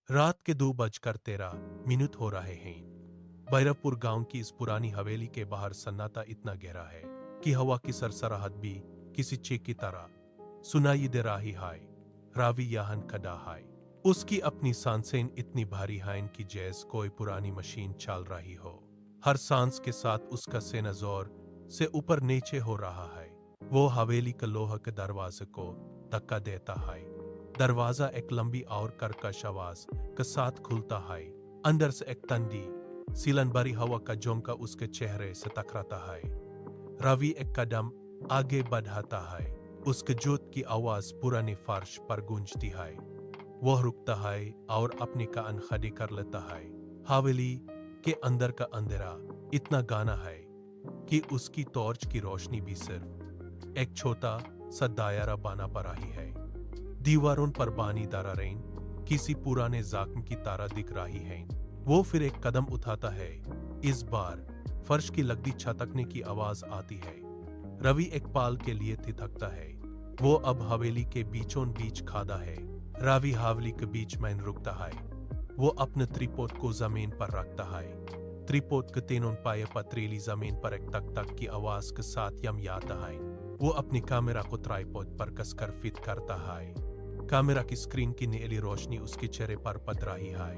रात के 2:13 हो रहे हैं। भैरवपुर गांव की इस पुरानी हवेली के बाहर सन्नाटा इतना गहरा है कि हवा की सरसराहट भी किसी चीख की तरह सुनाई दे रही है। रावी यहां खड़ा है। उसकी अपनी सांसें इतनी भारी हैं कि जैसे कोई पुरानी मशीन चल रही हो। हर सांस के साथ उसका सीना जोर से ऊपर नीचे हो रहा है। वो हवेली के लोहे के दरवाजे को धक्का देता है। दरवाजा एक लंबी और कर्कश आवाज के साथ खुलता है। अंदर से एक ठंडी सीलन भरी हवा का झोंका उसके चेहरे से टकराता है। रवि एक कदम आगे बढ़ाता है। उसके जूत की आवाज पुराने फर्श पर गूंजती है। वह रुकता है और अपनी कान खड़ी कर लेता है। हवेली के अंदर का अंधेरा इतना घना है कि उसकी टॉर्च की रोशनी भी सिर्फ एक छोटा सा दायरा बना पा रही है। दीवारों पर बानी दरारें किसी पुराने जख्म की तरह दिख रही है। वो फिर एक कदम उठाता है। इस बार फर्श की लगदी छटकने की आवाज आती है। रवि एक पाल के लिए थिथकता है। वो अब हवेली के बीचों बीच खड़ा है। रवि हवेली के बीच में रुकता है। वो अपने त्रिपोट को जमीन पर रखता है। त्रिपोट के तीनों पाए पथरीली जमीन पर एक तक तक की आवाज के साथ यम आता है। वो अपनी कैमरा को ट्राइपॉड पर कसकर फिट करता है। कैमरा की स्क्रीन की नीली रोशनी उसके चेहरे पर पड़ रही है।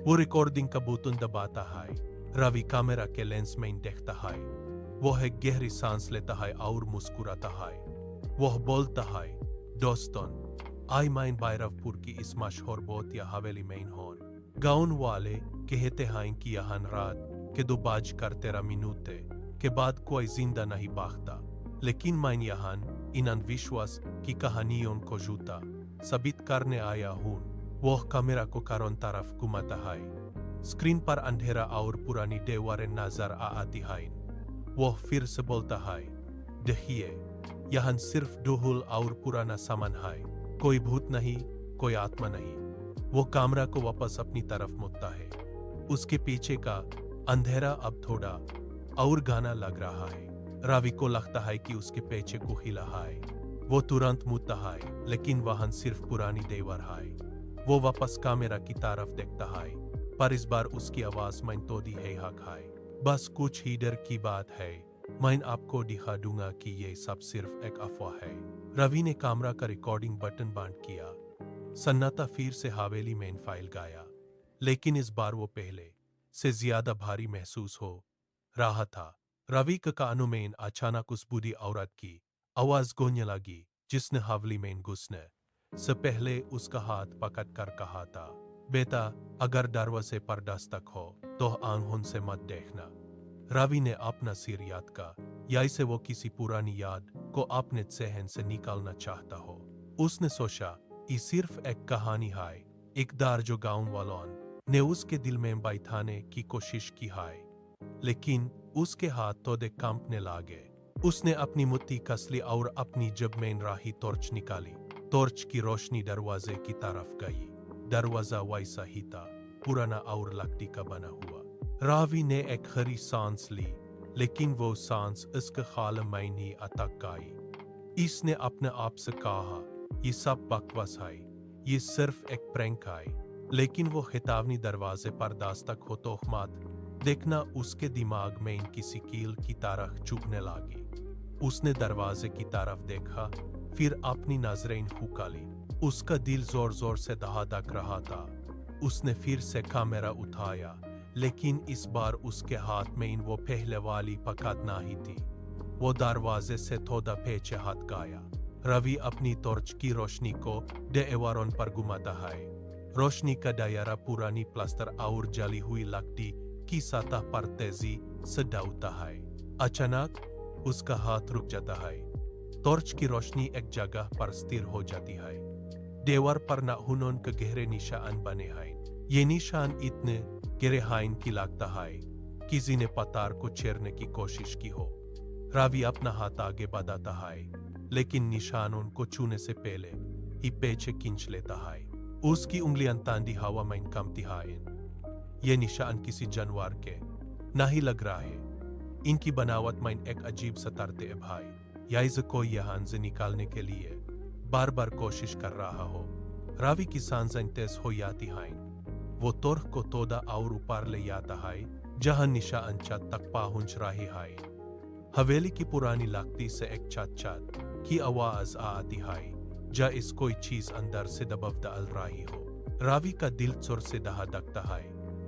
वो रिकॉर्डिंग का बटन दबाता है। रवि कैमरा के लेंस में देखता है। वो एक गहरी सांस लेता है और मुस्कुराता है। वह बोलता है, दोस्तों, आई माइन भैरवपुर की इस मशहूर बोतिया हवेली में होन। गाँव वाले कहते हैं कि यहाँ रात के 2:13 के बाद कोई जिंदा नहीं बचता, लेकिन मैं यहाँ इन अंधविश्वास की कहानियों को झूठा साबित करने आया हूँ। वह कैमरा को चारों तरफ घुमाता है। स्क्रीन पर अंधेरा और पुरानी दीवारें नजर आती हैं। वह फिर से बोलता है, देखिए, यहाँ सिर्फ धूल और पुराना सामान है। कोई भूत नहीं, कोई आत्मा नहीं। वो कैमरा को वापस अपनी तरफ मोड़ता है। उसके पीछे का अंधेरा अब थोड़ा और घना लग रहा है। रवि को लगता है कि उसके पीछे को हिला है। वो तुरंत मुड़ता है, लेकिन वहां सिर्फ पुरानी दीवार है। वो वापस कैमरा की तरफ देखता है, पर इस बार उसकी आवाज मैं तो दी है हक है। बस कुछ ही डर की बात है। मैं आपको दिखा दूंगा कि ये सब सिर्फ एक अफवाह है। रवि ने कैमरा का रिकॉर्डिंग बटन बंद किया। सन्नाटा फिर से हवेली में फाइल गाया, लेकिन इस बार वो पहले से ज्यादा भारी महसूस हो रहा था। रवि के कानों में अचानक उस बूढ़ी औरत की आवाज गूंजने लगी, जिसने हवेली में घुसने से पहले उसका हाथ पकड़ कर कहा था, बेटा, अगर दरवाजे पर दस्तक हो तो आंखों से मत देखना। रवि ने अपना सिर याद का, जैसे वो किसी पुरानी याद को अपने जहन से निकालना चाहता हो। उसने सोचा, ये सिर्फ एक कहानी है, एक डर जो गांव वालों ने उसके दिल में बैठाने की कोशिश की है। लेकिन उसके हाथ तो कांपने लगे। उसने अपनी मुट्ठी कस ली और अपनी जेब में राही टॉर्च निकाली। टॉर्च की रोशनी दरवाजे की तरफ गई। दरवाजा वैसा ही था, पुराना और लकड़ी का बना हुआ। रवि ने एक खरी सांस ली, लेकिन वो सांस इसके खाल में ही अटक गई। इसने अपने आप से कहा, ये सब बकवास है, ये सिर्फ एक प्रैंक है। लेकिन वो खितावनी दरवाजे पर दस्तक हो तो मत देखना उसके दिमाग में किसी कील की तरह चुभने लगी। उसने दरवाजे की तरफ देखा, फिर अपनी नजरें झुका ली। उसका दिल जोर जोर से धड़क रहा था। उसने फिर से कैमरा उठाया, लेकिन इस बार उसके हाथ में वो पहले वाली पकड़ नहीं थी। वो दरवाजे से थोड़ा पीछे हट गया। रवि अपनी टॉर्च की रोशनी को दीवारों पर घुमाता है। रोशनी का दायरा पुरानी प्लास्टर और जली हुई लकड़ी की सतह पर तेजी से दौड़ता है। अचानक उसका हाथ रुक जाता है। टॉर्च की रोशनी एक जगह पर स्थिर हो जाती है। दीवार पर नाखूनों के गहरे निशान बने हैं। ये निशान इतने गहरे हैं कि लगता है किसी ने पत्थर को चीरने की कोशिश की हो। रवि अपना हाथ आगे बढ़ाता है, लेकिन निशानों को छूने से पहले ही पीछे खींच लेता है। उसकी उंगलियां ठंडी हवा में कंपती हैं। ये निशान किसी जानवर के नहीं लग रहा है। इनकी बनावट में एक अजीब सा तरतीब है, जैसे कोई यहाँ से निकालने के लिए बार बार कोशिश कर रहा हो। रावी की सांसें तेज हो जाती हैं। वो तुर्क को थोड़ा और ऊपर ले जाता है, जहां निशा अंचा तक पहुंच रही है। हवेली की पुरानी लकड़ी से एक चट चट की आवाज आती है, जैसे कोई चीज अंदर से दबाव डाल रही हो। रावी का दिल जोर से दहाड़ता है।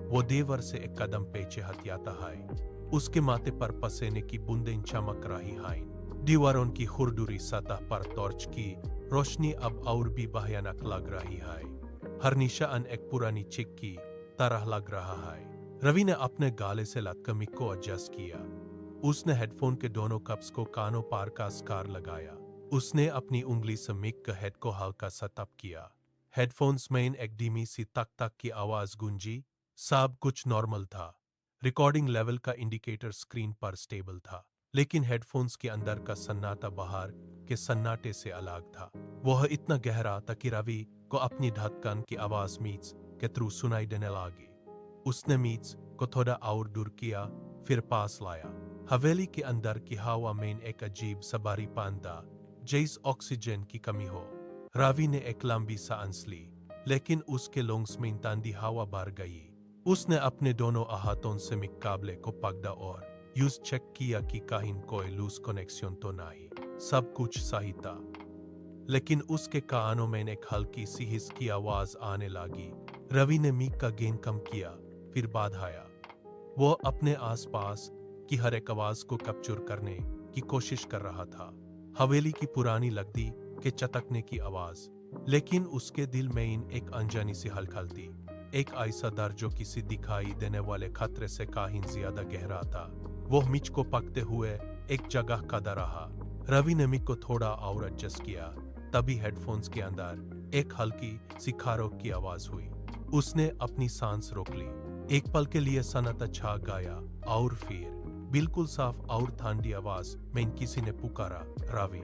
वो देवर से एक कदम पीछे हट जाता है। उसके माथे पर पसीने की बूंदें चमक रही हैं। दीवारों की खुरदुरी सतह पर टॉर्च की रोशनी अब और भी भयानक लग रही है। हर निशान एक पुरानी चिक की तरह लग रहा है। रवि ने अपने गाले से लटके मिक को एडजस्ट किया। उसने हेडफोन के दोनों कप्स को कानों पार का स्कार लगाया। उसने अपनी उंगली से मिक के हेड को हल्का सा टैप किया। हेडफोन्स में एक धीमी सी तक तक की आवाज गूंजी। सब कुछ नॉर्मल था। रिकॉर्डिंग लेवल का इंडिकेटर स्क्रीन पर स्टेबल था, लेकिन हेडफोन्स के अंदर का सन्नाटा बाहर के सन्नाटे से अलग था। वह इतना गहरा था कि रवि को अपनी धड़कन की आवाज मीट्स के थ्रू सुनाई देने लगी। उसने मीट्स को थोड़ा और दूर किया, फिर पास लाया। हवेली के अंदर की हवा में एक अजीब सा भारीपन था, जैसे ऑक्सीजन की कमी हो। रवि ने एक लंबी सांस ली, लेकिन उसके लंग्स में ठंडी हवा भर गई। उसने अपने दोनों हाथों से मुकाबले को पकड़ा और यूज चेक किया कि कहीं कोई लूज कनेक्शन तो नहीं। सब कुछ सही था, लेकिन उसके कानों में एक हल्की सी हिस की आवाज आने लगी। रवि ने मीक का गेन कम किया, फिर बढ़ाया। वो अपने आसपास की हर एक आवाज को कैप्चर करने की कोशिश कर रहा था। हवेली की पुरानी लकड़ी के चटकने की आवाज, लेकिन उसके दिल में एक अनजानी सी हलचल थी। एक ऐसा दर्द जो किसी दिखाई देने वाले खतरे से कहीं ज्यादा गहरा था। वो मिच को पकते हुए एक जगह कदा रहा। रवि ने मिक को थोड़ा और एडजस्ट किया। तभी हेडफोन्स के अंदर एक हल्की सी खरोंच की आवाज हुई। उसने अपनी सांस रोक ली। एक पल के लिए सन्नाटा छा गया और फिर बिल्कुल साफ और ठंडी आवाज में किसी ने पुकारा, रवि।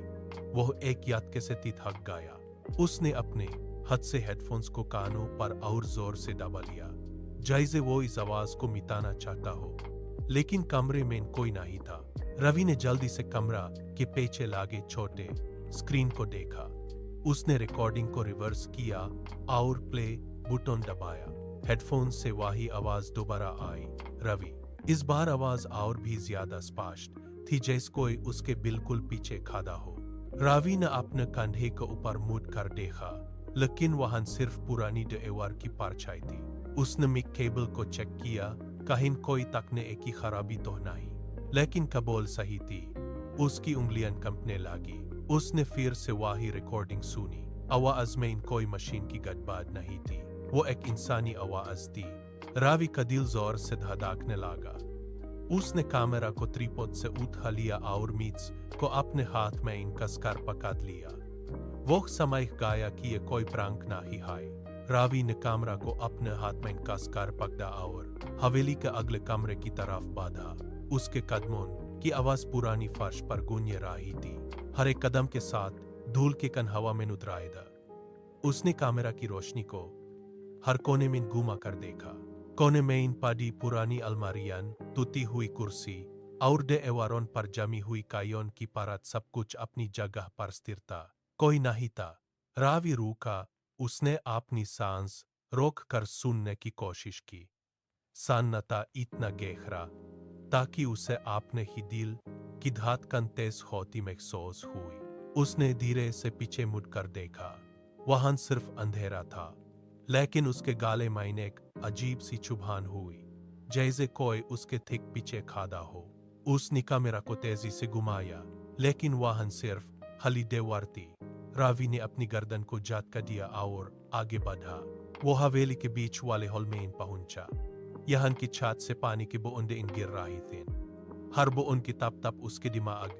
वो एक झटके से थक गया। उसने अपने हाथ से हेडफोन्स को कानों पर और जोर से दबा लिया, जैसे वो इस आवाज को मिटाना चाहता हो। लेकिन कमरे में कोई नहीं था। रवि ने जल्दी से कमरा के पीछे लगे छोटे स्क्रीन को देखा। उसने रिकॉर्डिंग को रिवर्स किया और प्ले बटन दबाया। हेडफोन से वही आवाज दोबारा आई, रवि। इस बार आवाज और भी ज्यादा स्पष्ट थी, जैसे कोई उसके बिल्कुल पीछे खड़ा हो। रवि ने अपने कंधे के ऊपर मुड़ कर देखा, लेकिन वहां सिर्फ पुरानी दीवार की परछाई थी। उसने मिक केबल को चेक किया, कहीं कोई तकनीकी की खराबी तो नहीं, लेकिन कबूल सही थी। उसकी उंगलियां कंपने लगी। उसने फिर से वही रिकॉर्डिंग सुनी। आवाज में कोई मशीन की गड़बड़ नहीं थी, वो एक इंसानी आवाज थी। रवि का दिल जोर से धड़कने लगा। उसने कैमरा को ट्रिपॉड से उठा लिया और मिट्स को अपने हाथ में कसकर पकड़ लिया। वो समझ गया कि ये कोई प्रैंक नहीं है। रवि ने कैमरा को अपने हाथ में कसकर पकड़ा और हवेली के अगले कमरे की तरफ बढ़ा। उसके कदमों की आवाज पुरानी फर्श पर गूंज रही थी। हर एक कदम के साथ धूल के कण हवा में उतराए था। उसने कैमरा की रोशनी को हर कोने में घुमा कर देखा। कोने में इन पड़ी पुरानी अलमारियां, टूटी हुई कुर्सी और दीवारों पर जमी हुई कायों की परत, सब कुछ अपनी जगह पर स्थिर था। कोई नहीं था। रवि रुका। उसने अपनी सांस रोक कर सुनने की कोशिश की। सन्नाटा इतना गहरा ताकि उसे अपने ही दिल की धड़कन तेज होती महसूस हुई। उसने धीरे से पीछे मुड़कर देखा। वहां सिर्फ अंधेरा था, लेकिन उसके गाले में एक अजीब सी चुभान हुई, जैसे कोई उसके ठीक पीछे खड़ा हो। उसने कैमरा को तेजी से घुमाया, लेकिन वहां सिर्फ खाली दीवार थी। रवि ने अपनी गर्दन को झटका दिया और आगे बढ़ा। वो हवेली के बीच वाले हॉल में पहुंचा। यहाँ की छत से पानी की बूंदें गिर रही थीं। हर बूंद की तप तप उसके दिमाग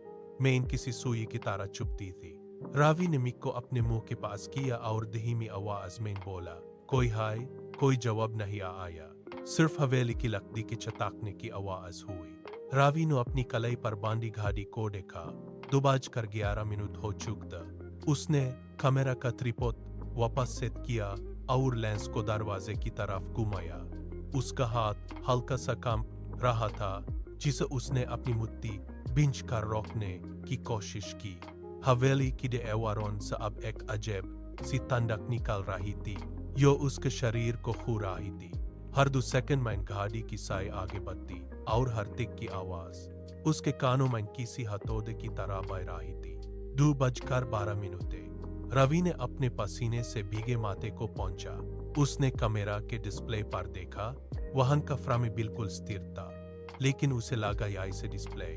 में किसी सुई की तरह चुभती थी। रवि ने मिक को अपने मुंह के पास किया और धीमी आवाज में बोला, कोई है? कोई जवाब नहीं आया। सिर्फ हवेली की लकड़ी के चटकने की आवाज हुई। रवि ने अपनी कलाई पर बांधी घड़ी को देखा। 2:11 हो चुका था। उसने कैमरा का ट्रिपॉड वापस सेट किया और लेंस को दरवाजे की तरफ घुमाया। उसका हाथ हल्का सा कंप रहा था, जिसे उसने अपनी मुट्ठी बिंच कर रोकने की कोशिश की। हवेली की दीवारों से अब एक अजीब सी तंडक निकल रही थी जो उसके शरीर को खू रही थी। हर 2 सेकंड में गाड़ी की साई आगे बढ़ती और हर तिक की आवाज उसके कानों में किसी हथौड़े की तरह बह रही थी। 2:12 रवि ने अपने पसीने से भीगे माथे को पहुंचा। उसने कैमरा के डिस्प्ले पर देखा। वाहन का फ्रेम बिल्कुल स्थिर था, लेकिन उसे लगा या इसे डिस्प्ले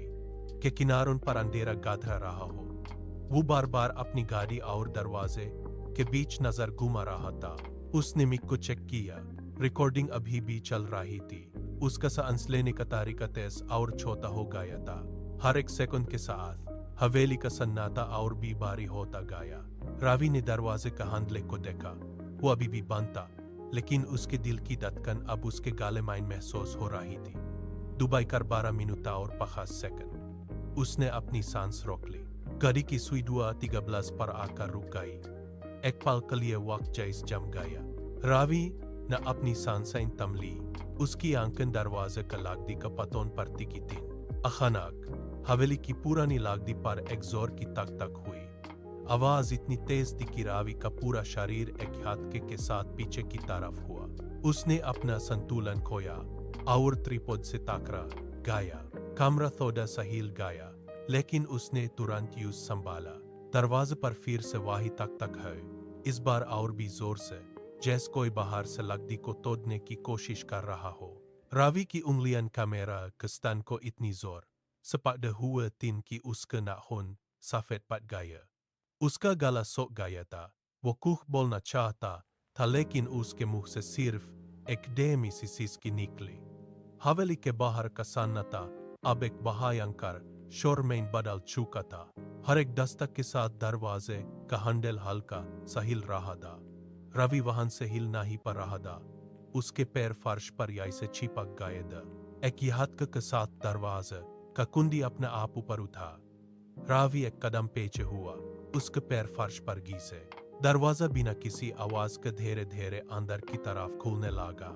के किनारों पर अंधेरा गाधरा रहा हो। वो बार बार अपनी गाड़ी और दरवाजे के बीच नजर घुमा रहा था। उसने मिक को चेक किया। रिकॉर्डिंग अभी भी चल रही थी। उसका सांस लेने का तरीका तेज और छोटा हो गया था। हर एक सेकंड के साथ हवेली का सन्नाटा और भी भारी होता गया। रवि ने दरवाजे का हैंडल को देखा। वो अभी भी बंद था, लेकिन उसके दिल की धड़कन अब उसके गले में महसूस हो रही थी। 2:12 और 5 सेकंड। उसने अपनी सांस रोक ली। गाड़ी की सुई 2:13 पर आकर रुक गई। एक पल के लिए वक्त जैसे जम गया। रवि ने अपनी सांसें थम ली। उसकी आंखें दरवाजे का लागदी का पतों पर टिकी थी। अचानक हवेली की पुरानी लागदी पर एक जोर की तक तक हुई। आवाज इतनी तेज थी कि रवि का पूरा शरीर एक झटके के साथ पीछे की तरफ हुआ। उसने अपना संतुलन खोया और ट्रिपॉड से टकरा गया। कैमरा थोड़ा सा हिल गया, लेकिन उसने तुरंत यूं संभाला। दरवाजे पर फिर से वही तक है, इस बार और भी जोर से, जैसे कोई बाहर से लगदी को तोड़ने की कोशिश कर रहा हो। रवि की उंगलियां कैमरा के स्टैंड को इतनी जोर से पकड़े हुए थीं कि उसके नाखून सफेद पड़ गए। उसका गला सूख गया था। वो कुछ बोलना चाहता था, लेकिन उसके मुंह से सिर्फ एक धीमी सी सिसकी निकली। हवेली के बाहर का सन्नाटा अब एक भयंकर शोर में बदल चुका था। हर एक दस्तक के साथ दरवाजे का हैंडल हल्का सा हिल रहा था। रवि वाहन से हिलना ही पड़ रहा था। उसके पैर फर्श पर ऐसे चिपक गए थे। एक झटके के साथ दरवाजे का कुंडी अपने आप ऊपर उठा। रवि एक कदम पीछे हुआ। उसके पैर फर्श पर घिसे। दरवाजा बिना किसी आवाज के धीरे धीरे अंदर की तरफ खुलने लगा।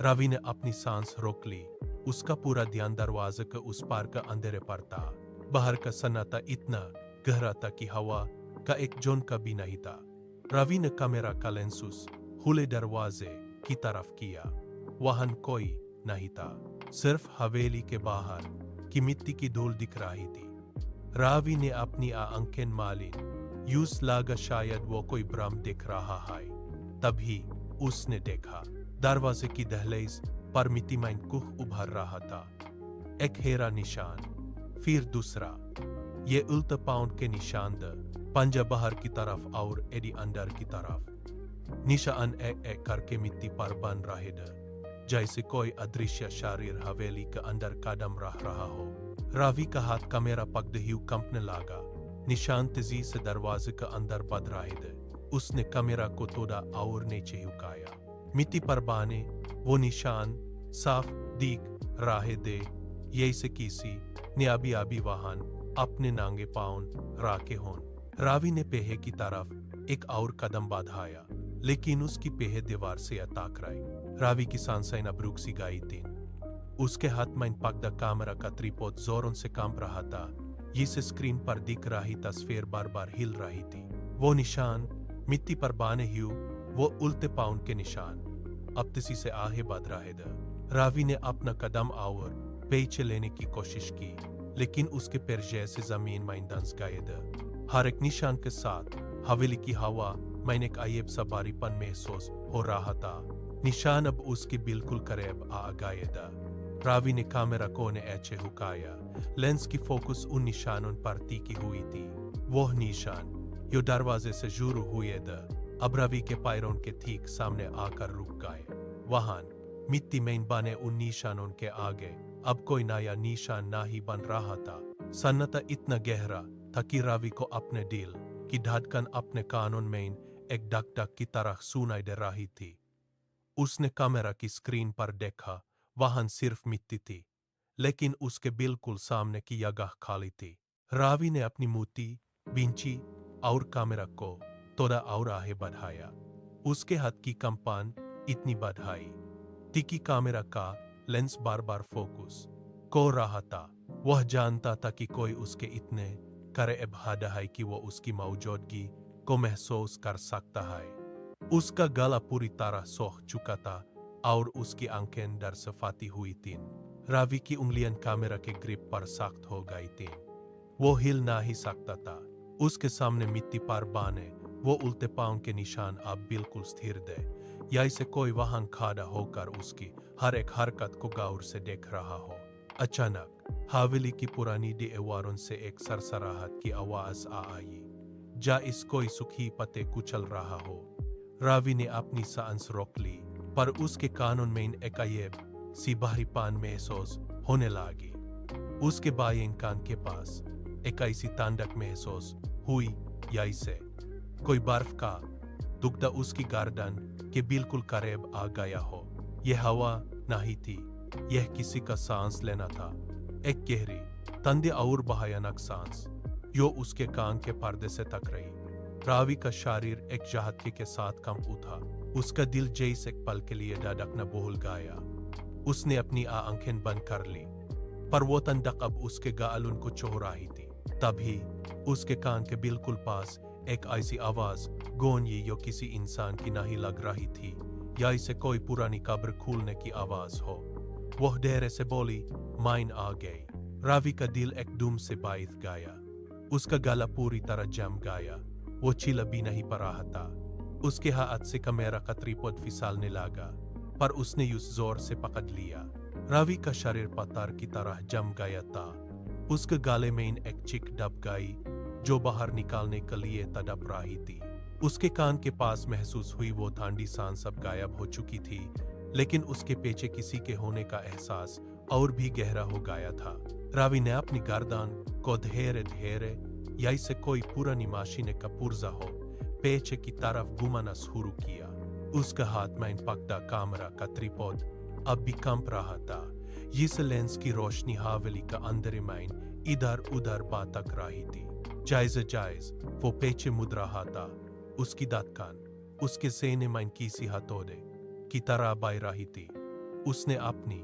रवि ने अपनी सांस रोक ली। उसका पूरा ध्यान दरवाजे के उस पार का अंधेरे पर था। बाहर का सन्नाटा इतना गहरा था कि हवा का एक झोंका भी नहीं था। रवि ने कैमरा का लेंस उस खुले दरवाजे की तरफ किया। वहां कोई नहीं था, सिर्फ हवेली के बाहर की मिट्टी की धूल दिख रही थी। रवि ने अपनी आंखें मालिन, यूं लगा शायद वो कोई भ्रम दिख रहा है। तभी उसने देखा, दरवाजे की दहलीज पर मिट्टी में कुछ उभर रहा था। एक हेरा निशान, फिर दूसरा। ये उल्टे पाँव के निशान थे, पंजा बाहर की तरफ और एडी अंदर की तरफ। निशान एक एक करके मिट्टी पर बन रहे थे, जैसे कोई अदृश्य शरीर हवेली के अंदर कदम रह रहा हो। रवि का हाथ कैमरा पकड़े हुए कंपने लगा। निशान तेजी से दरवाजे के अंदर बढ़ रहे थे। उसने कैमरा को थोड़ा और नीचे झुकाया। मिट्टी पर बने वो निशान साफ दिख रहे थे, जैसे किसी ने अभी वाहन अपने नांगे पाँव रखे हों। रवि ने पेहे की तरफ एक और कदम बढ़ाया, लेकिन उसकी पेहे दीवार से टकराई। रवि की सांसें अब रुक सी गई थीं। उसके हाथ में पकड़ा कैमरा का ट्रिपॉड जोरों से कांप रहा था। जिस स्क्रीन पर दिख रही तस्वीर बार बार हिल रही थी। वो निशान मिट्टी पर बने हुए वो उल्टे पाँव के निशान अब तेजी से आगे बढ़ रहे थे। रवि ने अपना कदम और पीछे लेने की कोशिश की, लेकिन उसके पैर जैसे जमीन में धंस गए थे। हर एक निशान के साथ हवेली की हवा में एक अजीब सा भारीपन महसूस हो रहा था। निशान अब उसके बिल्कुल करीब आ गए थे। रवि ने कैमरा को ऐसे झुकाया। लेंस की फोकस उन निशानों पर टिकी हुई थी। वो निशान जो दरवाजे से शुरू हुए थे, अब रवि के पैरों के ठीक सामने आकर रुक गए। वहां मिट्टी में बने उन निशानों के आगे अब कोई नया निशान ना ही बन रहा था। सन्नाटा इतना गहरा था कि रवि को अपने दिल की धड़कन अपने कानों में एक धक धक की तरह सुनाई दे रही थी। उसने कैमरा की स्क्रीन पर देखा। वहां सिर्फ मिट्टी थी, लेकिन उसके बिल्कुल सामने की जगह खाली थी। रवि ने अपनी मुट्ठी बिंची और कैमरा को थोड़ा और आगे बढ़ाया। उसके हाथ की कंपन इतनी बढ़ाई थी कि कैमरा का लेंस बार बार फोकस को रहा था। वह जानता था कि कोई उसके इतने करीब है कि वो उसकी मौजूदगी को महसूस कर सकता है। उसका गला पूरी तरह सूख चुका था और उसकी आंखें डर से फटी हुई थीं। रावी की उंगलियां कैमरा के ग्रिप पर सख्त हो गई थीं। वो हिल ना ही सकता था। उसके सामने मिट्टी पर बने वो उल्टे पांव के निशान अब बिल्कुल स्थिर थे, जैसे कोई वहां खड़ा होकर उसकी हर एक हरकत को गौर से देख रहा हो। अचानक हवेली की पुरानी दीवारों से एक सरसराहट की आवाज आई, जैसे कोई सूखी पत्ते कुचल रहा हो। रावी ने अपनी सांस रोक ली, पर उसके कानों में एक अजीब सी भारीपन महसूस होने लगी। उसके बाएं कान के पास एक ऐसी ठंडक महसूस हुई जैसे कोई बर्फ का टुकड़ा उसकी गर्दन के बिल्कुल करीब आ गया हो। यह हवा नहीं थी, यह किसी का सांस लेना था, एक गहरी, ठंडी और भयानक सांस जो उसके कान के पर्दे से टकराई। रावी का शरीर एक झटके के साथ कंप उठा। उसका दिल जैसे एक पल के लिए धड़कना भूल गया। उसने अपनी आंखें बंद कर ली, पर वो ठंडक अब उसके गालों को छू रही थी। तभी उसके कान के बिल्कुल पास एक ऐसी आवाज गूंजी जो किसी इंसान की नहीं लग रही थी, जैसे कोई पुरानी कब्र खुलने की आवाज हो। वह देर से बोली, "मैं आ गई।" रावी का दिल एकदम से बैठ गया। उसका गला पूरी तरह जम गया। वो चिल्ला भी नहीं पा रहा था। उसके हाथ से कैमरा का ट्रिपॉड फिसलने लगा, पर उसने उस जोर से पकड़ लिया। रावी का शरीर पत्थर की तरह जम गया था। उसके गले में एक चिक दब गई जो बाहर निकालने के लिए तड़प रही थी। उसके कान के पास महसूस हुई वो ठंडी सांस अब गायब हो चुकी थी, लेकिन उसके पीछे किसी के होने का एहसास और भी गहरा हो गया था। रावी ने अपनी गर्दन को धीरे धीरे जैसे कोई पुरानी मशीन का पुर्जा हो पीछे की तरफ घुमाना शुरू किया। उसका हाथ में पकड़ा कैमरा का ट्रिपॉड अब भी कंप रहा था। इस लेंस की रोशनी हवेली का अंदर में इधर उधर भटक रही थी। जायज वो पीछे मुड़ रहा था। उसकी धड़कन उसके सीने में किसी हथौड़े की तरह बह रही थी। उसने अपनी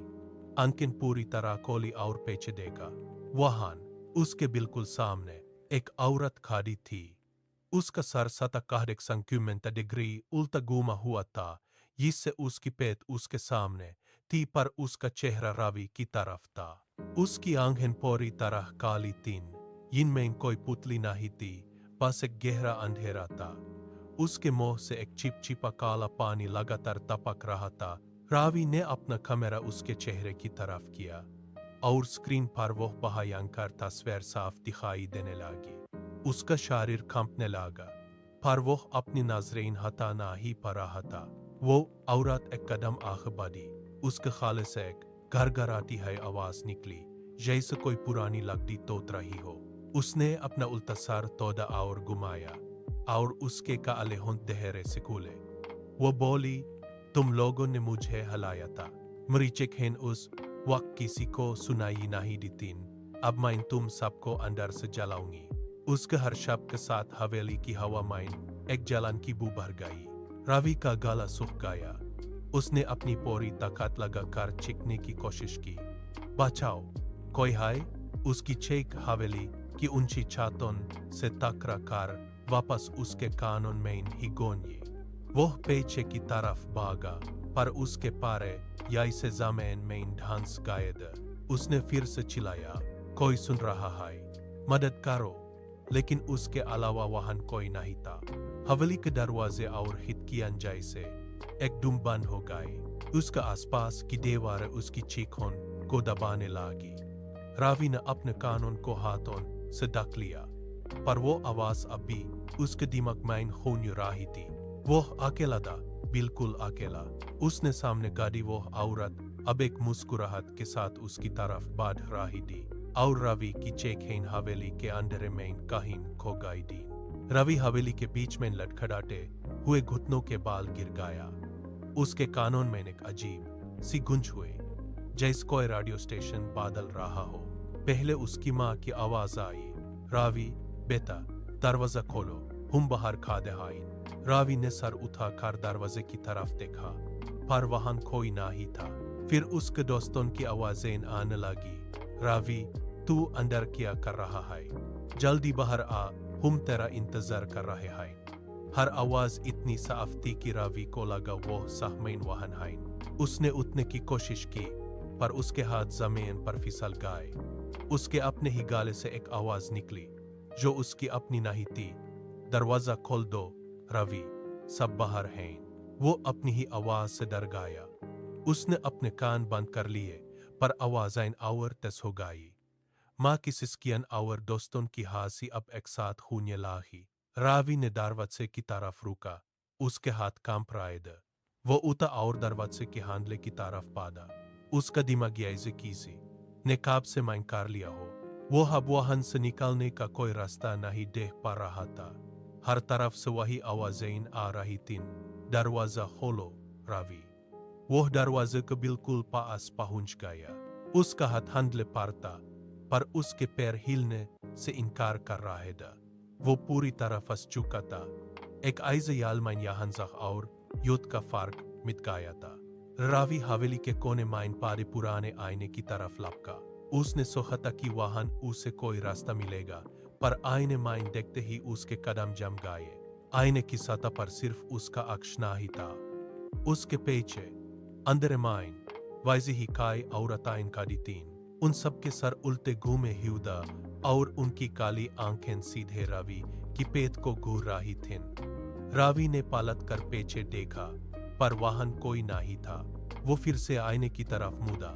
आंखें पूरी तरह खोली और पीछे देखा। वहां उसके बिल्कुल सामने एक औरत खड़ी थी। उसका सर 180 डिग्री उल्टा घुमा हुआ था, जिससे उसकी पेट उसके सामने थी, पर उसका चेहरा रावी की तरफ था। उसकी आंखें पूरी तरह काली थीं, इनमें कोई पुतली नहीं थी, बस एक गहरा अंधेरा था। उसके मुंह से एक चिपचिपा काला पानी लगातार टपक रहा था। रावी ने अपना कैमरा उसके चेहरे की तरफ किया और स्क्रीन पर वो भयंकर तस्वीर साफ दिखाई देने लगी। उसका शरीर कांपने लगा, पर वो अपनी नजरें हटा नहीं पा रहा था। वो औरत एक कदम आगे बढ़ी। उसके खाले से एक घरघराती है आवाज निकली, जैसे कोई पुरानी लकड़ी तोड़ रही हो। उसने अपना उल्टा सर तोड़ा और घुमाया और उसके काले होंठ धीरे से खुले। वो बोली, "तुम लोगों ने मुझे हलाया था। मेरी चीखें उस वक्त किसी को सुनाई नहीं दी थीं। अब मैं तुम सबको अंदर से जलाऊंगी।" उसके हर शब्द के साथ हवेली की हवा में एक जलन की बू भर गई। रावी का गला सूख गया। उसने अपनी पूरी ताकत लगाकर चीखने की कोशिश की, "बचाओ, कोई है?" उसकी चीख हवेली की ऊंची छतों से टकरा कर वापस उसके कानों में ही गूंजी। वह पीछे की तरफ भागा, पर उसके पैर जैसे जमीन में धंस गए थे। उसने फिर से चिल्लाया, "कोई सुन रहा है? मदद करो!" लेकिन उसके अलावा वहां कोई नहीं था। हवेली के दरवाजे और खिड़कियां जैसे एकदम बंद हो गए। उसके आसपास की दीवारें उसकी चीखों को दबाने लगी। रावी ने अपने कानों को हाथों से ढक लिया, पर वो आवाज अब भी उसके दिमाग में गूंज रही थी। वो अकेला था, बिल्कुल अकेला। उसने सामने गाड़ी वो औरत अब एक मुस्कुराहट के साथ उसकी तरफ बढ़ रही थी, और रवि की चेखें हवेली के अंधेरे में कहीं खो गई थी। रवि हवेली के बीच में लड़खड़ाते हुए घुटनों के बाल गिर गया। उसके कानों में एक अजीब सी गूंज हुई, जैसे कोई रेडियो स्टेशन बदल रहा हो। पहले उसकी माँ की आवाज आई, "रावी बेटा, दरवाजा खोलो, हम बाहर खड़े हैं।" रावी ने सर उठाकर दरवाजे की तरफ देखा, पर वहां कोई नहीं था। फिर उसके दोस्तों की आवाजें आने लगी, "रावी, तू अंदर क्या कर रहा है? जल्दी बाहर आ, हम तेरा इंतजार कर रहे हैं।" हर आवाज इतनी साफ थी कि रावी को लगा वो साहमीन वाहन हाइन। उसने उठने की कोशिश की, पर उसके हाथ जमीन पर फिसल गए। उसके अपने ही गाले से एक आवाज निकली जो उसकी अपनी नहीं थी। दरवाजा खोल दो रवि, सब बाहर हैं। वो अपनी ही आवाज से डर गया। उसने अपने कान बंद कर लिए, पर आवाज़ें और तेज हो गई। माँ की सिसकियन और दोस्तों की हंसी अब एक साथ होने लगी। रावी ने दरवाजे की तरफ रुका। उसके हाथ कांप रहे थे। वो उठा और दरवाजे के हांडले की तरफ पादा। उसका दिमाग ऐसे किसी ने काब से माइन कर लिया हो। वो अब वाहन से निकलने का कोई रास्ता नहीं देख पा रहा था। हर तरफ से वही आवाजें आ रही थीं। दरवाजा खोलो रावी। वो दरवाजे के बिल्कुल पास पहुंच गया। उसका हाथ हांडले पर था, पर उसके पैर हिलने से इनकार कर रहे थे। वो पूरी तरह फंस चुका था। एक ऐसे यालमाइन यहांजख और युद्ध का फर्क मिट गया था। रावी हवेली के कोने माइन पारे पुराने आईने की तरफ लपका। उसने सोचा कि वाहन उसे कोई रास्ता मिलेगा, पर आईने माइन देखते ही उसके कदम जम गए। आईने की सतह पर सिर्फ उसका अक्ष नहीं था। उसके पीछे अंदर माइन वैसे ही कई औरतें खड़ी थीं। उन सबके सर उल्टे घूमे हुए और उनकी काली आंखें सीधे रावी की पेट को घूर रही थीं। रावी ने पलट कर पीछे देखा, पर वाहन कोई नहीं था। वो फिर से आईने की तरफ मुड़ा।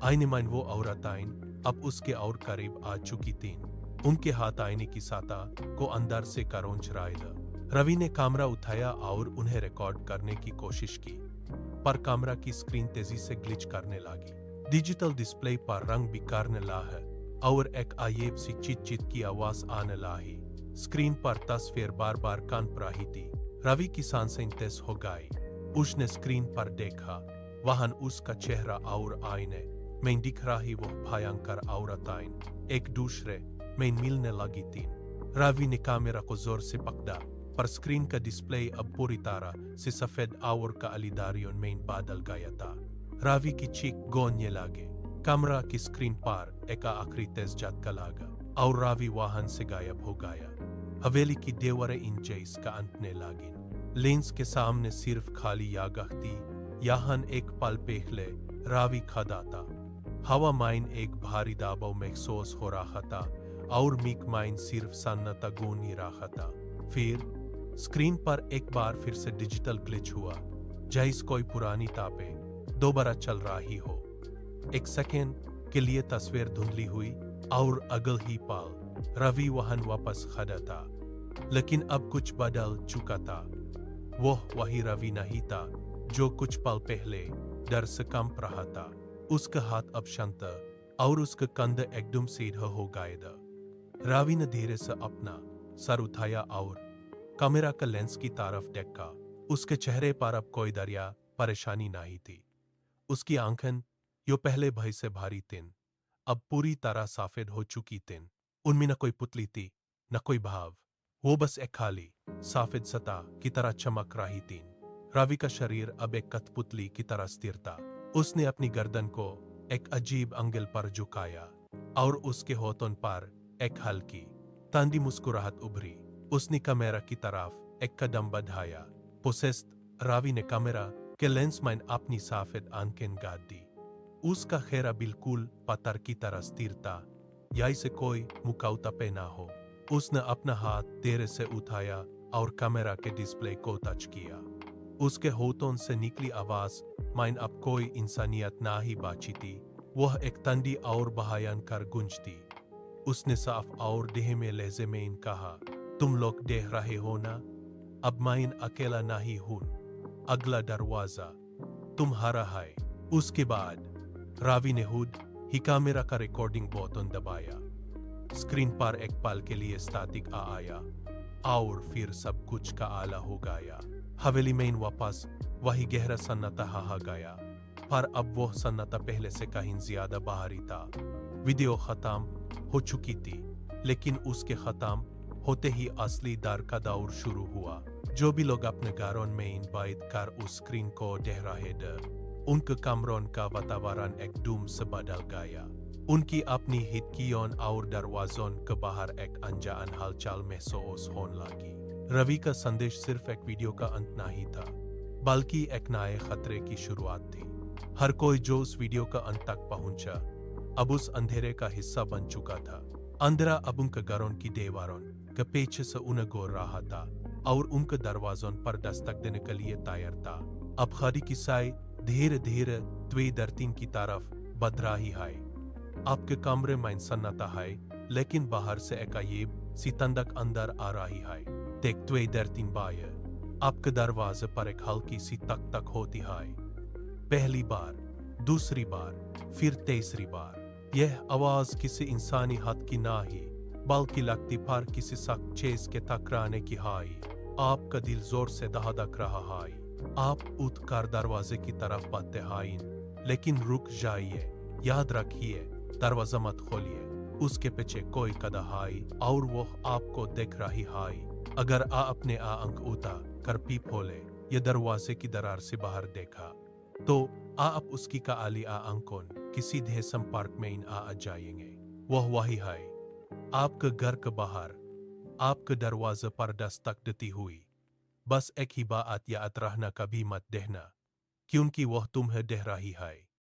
आईने में वो औरतें अब उसके और करीब आ चुकी थीं। उनके हाथ आईने की सतह को अंदर से खरोंच रहे थे। रवि ने कैमरा उठाया और उन्हें रिकॉर्ड करने की कोशिश की, पर कैमरा की स्क्रीन तेजी से ग्लिच करने लगी। डिजिटल डिस्प्ले पर रंग बिखरने लगा और एक अजीब सी चिट की आवाज आने लगी। स्क्रीन पर तस्वीर बार बार कांप रही थी। रवि की सांसें तेज हो गई। उसने स्क्रीन पर देखा, वहां उसका चेहरा और आईने में दिख रही वो भयंकर औरतें एक दूसरे में मिलने लगी थीं। रवि ने कैमरा को जोर से पकड़ा, पर स्क्रीन का डिस्प्ले अब पूरी तरह से सफेद और कालीदारियों में बदल गया था। रवि की चीख गूंजने लगे। कैमरा की स्क्रीन पर एक आखिरी तेज झटका लगा और रवि वाहन से गायब हो गया। हवेली की दीवारें इंचेस का अंतने लगी। लेंस के सामने सिर्फ खाली जगह थी। यहाँ एक पल पहले रवि खड़ा था। हवा माइन एक भारी दबाव महसूस हो रहा था और मिक माइन सिर्फ सन्नाटा गूंज ही रहा था। फिर स्क्रीन पर एक बार फिर से डिजिटल ग्लिच हुआ, जैसे कोई पुरानी तापें दोबारा चल रही हो। एक सेकेंड के लिए तस्वीर धुंधली हुई और अगल ही पल रवि वहां वापस खड़ा था। लेकिन अब कुछ बदल चुका था। वो वही रवि नहीं था जो कुछ पल पहले डर से कंप रहा था। उसका हाथ अब शांत और उसका कंधे एकदम सीधा हो गए था। रवि ने धीरे से अपना सर उठाया और कैमरा का लेंस की तरफ देखा। उसके चेहरे पर अब कोई दरिया परेशानी नहीं थी। उसकी आंखें जो पहले भय से भारी थीं, अब पूरी तरह सफेद हो चुकी थीं। उनमें न कोई पुतली थी, न कोई भाव। वो बस एक खाली सफेद सतह की तरह चमक रही थी। रवि का शरीर अब एक कठपुतली की तरह स्थिर था। उसने अपनी गर्दन को एक अजीब एंगल पर झुकाया और उसके होठों पर एक हल्की ठंडी मुस्कुराहट उभरी। उसने कैमरा की तरफ एक कदम बढ़ाया। पोसेस्ड रवि ने कैमरा के लेंस में अपनी सफेद आंखें गाड़ दी। उसका चेहरा बिल्कुल पत्थर की तरह स्थिर था, जैसे कोई मुखौटा पहना हो। उसने अपना हाथ धीरे से उठाया और कैमरा के डिस्प्ले को टच किया। उसके होठों से निकली आवाज में अब कोई इंसानियत ना ही बाची थी। वह एक ठंडी और भयंकर गूंज थी। उसने साफ और धीमे लहजे में कहा, तुम लोग देख रहे हो ना, अब मैं अकेला नहीं हूं। अगला दरवाजा तुम्हारा है। उसके बाद रवि ने खुद ही कैमरा का रिकॉर्डिंग बटन दबाया। स्क्रीन पर एक पल के लिए स्टैटिक आया और फिर सब कुछ का आला हो गया। हवेली में वापस वही गहरा सन्नाटा हा गया, पर अब वह सन्नाटा पहले से कहीं ज्यादा बाहरी था। वीडियो खत्म हो चुकी थी, लेकिन उसके खत्म होते ही असली डर का दौर शुरू हुआ। जो भी लोग अपने घरों में बैठ कर उस स्क्रीन को देख रहे थे, उनके कमरों का वातावरण एकदम से बदल गया। उनकी अपनी खिड़कियों और दरवाजों के बाहर एक अनजान हलचल महसूस होने लगी। रवि का संदेश सिर्फ एक वीडियो का अंत नहीं था, बल्कि एक नए खतरे की शुरुआत थी। हर कोई जो उस वीडियो का अंत तक पहुंचा, अब उस अंधेरे का हिस्सा बन चुका था। अंधेरा अब उनके घरों की दीवारों के पीछे से उन्हें गोर रहा था और उनके दरवाजों पर दस्तक देने के लिए तैयार था। अब खड़ी की साई धीरे धीरे त्वे धरती की तरफ बढ़ रही है। आपके कमरे में सन्नाटा है, लेकिन बाहर से एक अजीब सी ठंडक अंदर आ रही है। देखते धरती बाहर आपके दरवाजे पर एक हल्की सी तक तक होती है। पहली बार, दूसरी बार, फिर तीसरी बार। यह आवाज किसी इंसानी हाथ की ना ही, बल्कि लगती पर किसी सख्त चीज के टकराने की है। आपका दिल जोर से धड़क रहा है। आप उठकर दरवाजे की तरफ बढ़ते हैं, लेकिन रुक जाइए। याद रखिए, दरवाजा मत खोलिए। उसके पीछे कोई कदम है और वो आपको देख रही है। अगर अपने आंख उठा कर पी खोले या दरवाजे की दरार से बाहर देखा, तो आप उसकी का आली आंकों की सीधे संपर्क में आ जाएंगे। वह वही है, आपके घर के बाहर, आपके दरवाजे पर दस्तक देती हुई। बस एक ही बात याद रहना, कभी मत देना, क्योंकि वह तुम्हें देख रही है।